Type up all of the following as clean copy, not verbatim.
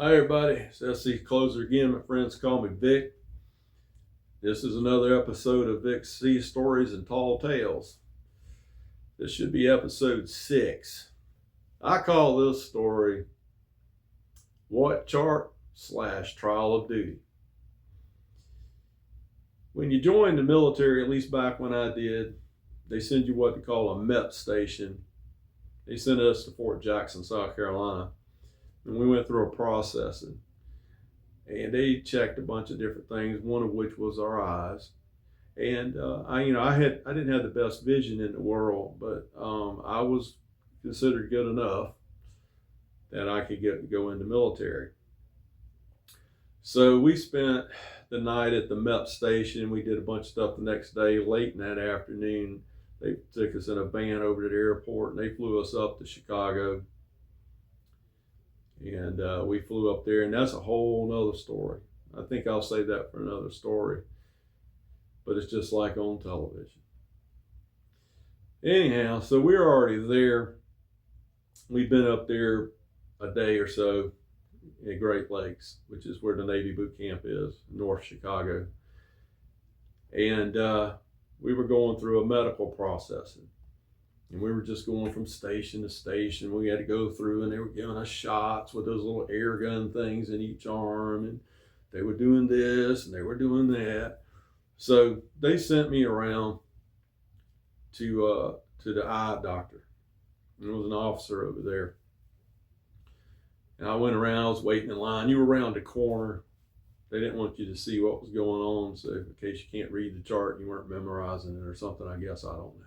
Hi everybody, it's SC Closer again. My friends call me Vic. This is another episode of Vic's Sea Stories and Tall Tales. This should be episode 6. I call this story What Chart / Trial of Duty. When you join the military, at least back when I did, they send you what they call a MEP station. They sent us to Fort Jackson, South Carolina, and we went through a processing. And they checked a bunch of different things, one of which was our eyes. And I didn't have the best vision in the world, but I was considered good enough that I could go in the military. So we spent the night at the MEP station. We did a bunch of stuff the next day. Late in that afternoon, they took us in a van over to the airport, and they flew us up to Chicago. And we flew up there, and that's a whole nother story. I think I'll save that for another story, but it's just like on television. Anyhow, so we're already there. We've been up there a day or so at Great Lakes, which is where the Navy boot camp is, North Chicago. And we were going through a medical processing. And we were just going from station to station. We had to go through, and they were giving us shots with those little air gun things in each arm. And they were doing this, and they were doing that. So they sent me around to the eye doctor. And there was an officer over there. And I went around, I was waiting in line. You were around the corner. They didn't want you to see what was going on. So in case you can't read the chart and you weren't memorizing it or something, I guess, I don't know.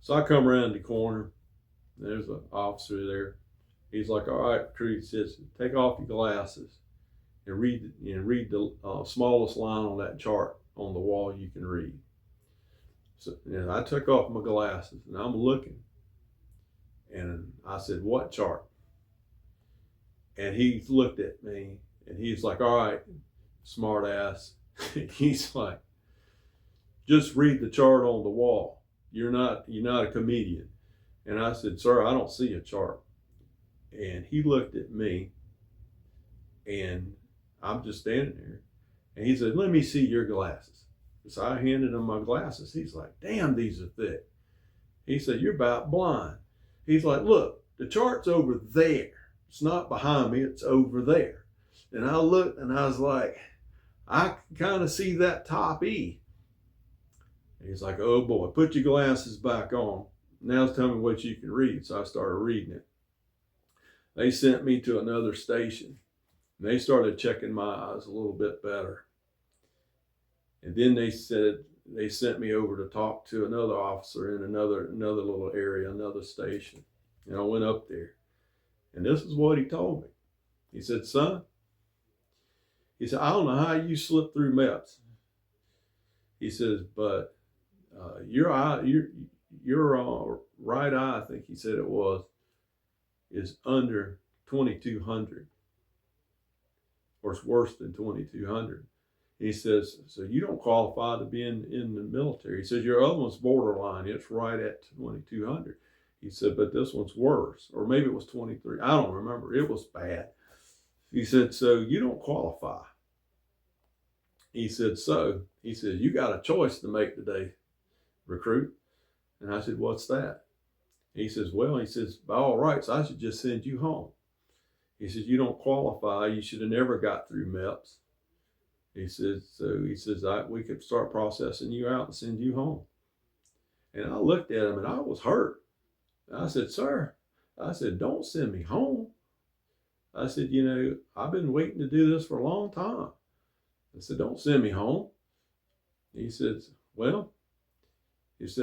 So I come around the corner, there's an officer there. He's like, all right, recruit, he says, take off your glasses and read the smallest line on that chart on the wall you can read. So I took off my glasses, and I'm looking. And I said, what chart? And he looked at me, and he's like, all right, smart ass. He's like, just read the chart on the wall. You're not a comedian. And I said, sir, I don't see a chart. And he looked at me, and I'm just standing there. And he said, let me see your glasses. So I handed him my glasses. He's like, damn, these are thick. He said, you're about blind. He's like, look, the chart's over there. It's not behind me, it's over there. And I looked, and I was like, I can kind of see that top E. He's like, oh boy, put your glasses back on. Now tell me what you can read. So I started reading it. They sent me to another station. And they started checking my eyes a little bit better. And then they sent me over to talk to another officer in another little area, another station. And I went up there. And this is what he told me. He said, son, he said, I don't know how you slipped through MEPS. He says, but your right eye, I think he said it was, is under 2200, or it's worse than 2200. He says, so you don't qualify to be in the military. He says, your other one's borderline. It's right at 2200. He said, but this one's worse. Or maybe it was 23. I don't remember. It was bad. He said, so you don't qualify. He said, you got a choice to make today, recruit. And I said, what's that? He says, by all rights, I should just send you home. He says, you don't qualify. You should have never got through MEPS. He says, we could start processing you out and send you home. And I looked at him, and I was hurt. I said, sir, don't send me home. I said, I've been waiting to do this for a long time. I said, don't send me home. He says,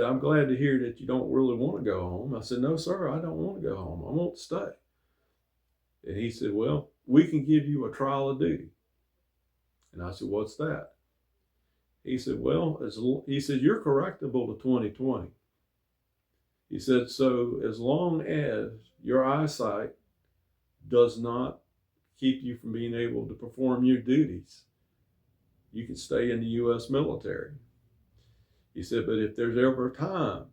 I'm glad to hear that you don't really want to go home. I said, no, sir, I don't want to go home. I want to stay. And he said, well, we can give you a trial of duty. And I said, what's that? He said, you're correctable to 20/20. He said, so as long as your eyesight does not keep you from being able to perform your duties, you can stay in the U.S. military. He said, but if there's ever a time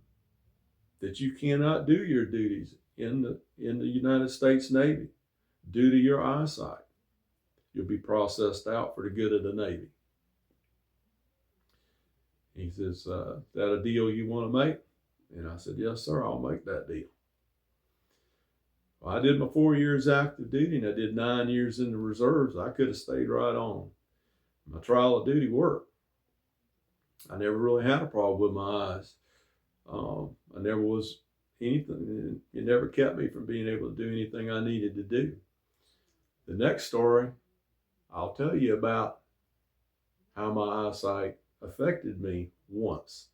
that you cannot do your duties in the United States Navy, due to your eyesight, you'll be processed out for the good of the Navy. He says, is that a deal you want to make? And I said, yes, sir, I'll make that deal. Well, I did my 4 years active duty and I did 9 years in the reserves. I could have stayed right on. My trial of duty worked. I never really had a problem with my eyes. I never was anything. It never kept me from being able to do anything I needed to do. The next story, I'll tell you about how my eyesight affected me once.